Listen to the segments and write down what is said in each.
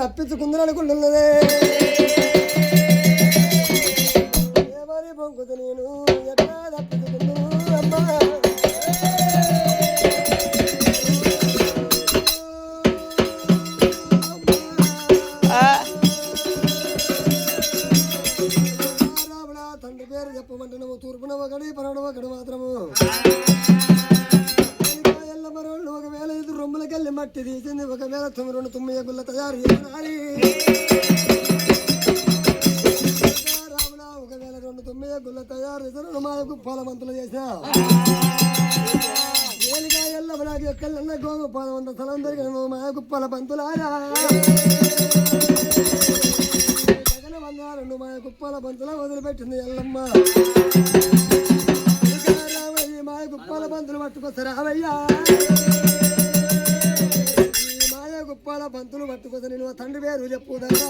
తప్పించుకుందరనుకుంటున్నదే ఎవరి పొంగుతు నేను ఎట్లా తప్పించుకుందు అమ్మా తండ్రి పేరు చెప్పమంటే నువ్వు తూర్పున ఒకటి పరవడం ఒకటి మాత్రము ఎల్లమరోళ్ళు ఒకవేళ ఇది రొమ్ములకెళ్ళి మట్టి తీసింది ఒకవేళ 9 గుళ్ళ తయారు చేసినారి రాముల ఒకవేళ 9 గుళ్ళ తయారు చేసిన మా కుప్పలమంతులు చేసా వేలిగా ఎల్లమరాకి ఎక్కలన్న గోగు 100 స్థలం దొరికిన మా కుప్పల పంతులారా మా కుప్పల బంతులా వదిలిపెట్టింది ఎల్లమ్మ మా కుప్పల బంతులు పట్టుకొస్తారు రావయ్యా మాయ కుప్పల బంతులు పట్టుకొస్తా నేను తండ్రి పేరు చెప్పుదయ్యా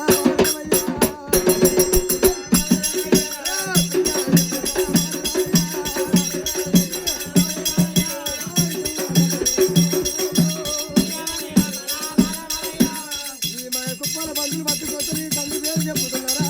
మాయ కుప్పల బంతులు పట్టుకొస్తా నీ తండ్రి పేరు చెప్పుతున్నారా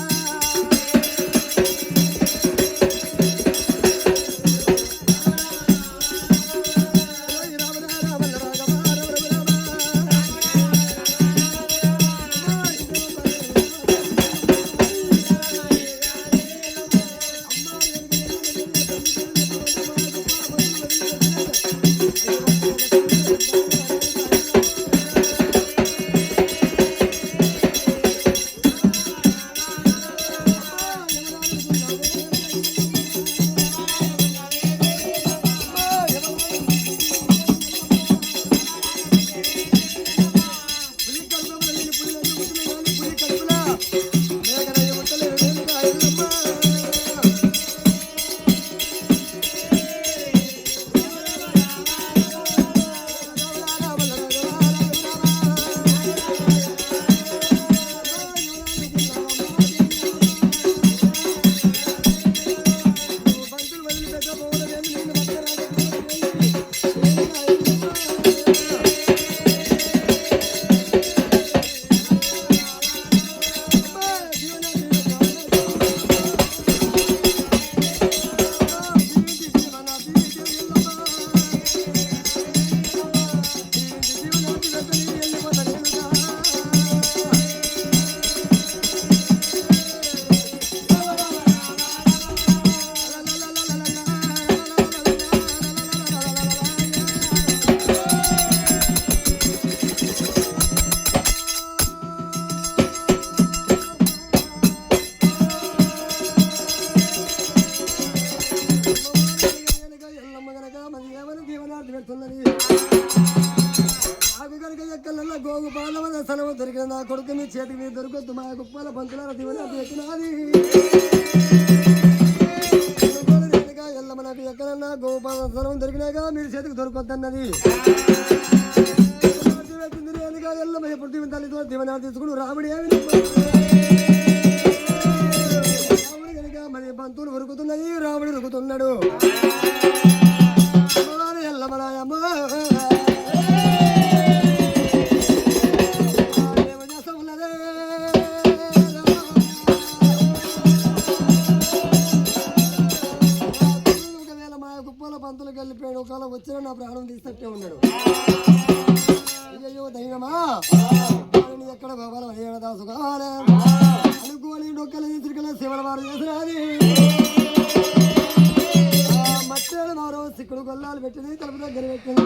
గోగు పాలవద సలవ దొరికిన నా కొడుకు మీ చేతికి మీరు దొరకొద్దు మా కుప్పల పంతుల దివనాది ఎక్కినాది ఎల్లమ్మ నాకు ఎక్కడన్నా గోగు పాలవ సలవం దొరికినాక మీరు చేతికి దొరకొద్దన్నది ఎల్లమ్మ ఎప్పుడు దివన తల్లితో దివనాలు తీసుకుని రాముడు ఏమి రాముడు కనుక మరి పంతులు ఉరుకుతున్నది రాముడు ఉరుకుతున్నాడు ఎల్లమ్మరాయమ్మ పంతులకు వెళ్ళిపోయాడు ఒకవేళ వచ్చినా నా ప్రాణం తీసినట్టే ఉన్నాడు అయ్యో దైవమా ఎక్కడ బాబాల దాసు కావాలి అనుకోని డొక్కల తీసుకెళ్ళి శివల వారు చేసినది మట్టేడు మారో సిక్కుడు గొల్లాలు పెట్టింది తలుపు దగ్గర పెట్టింది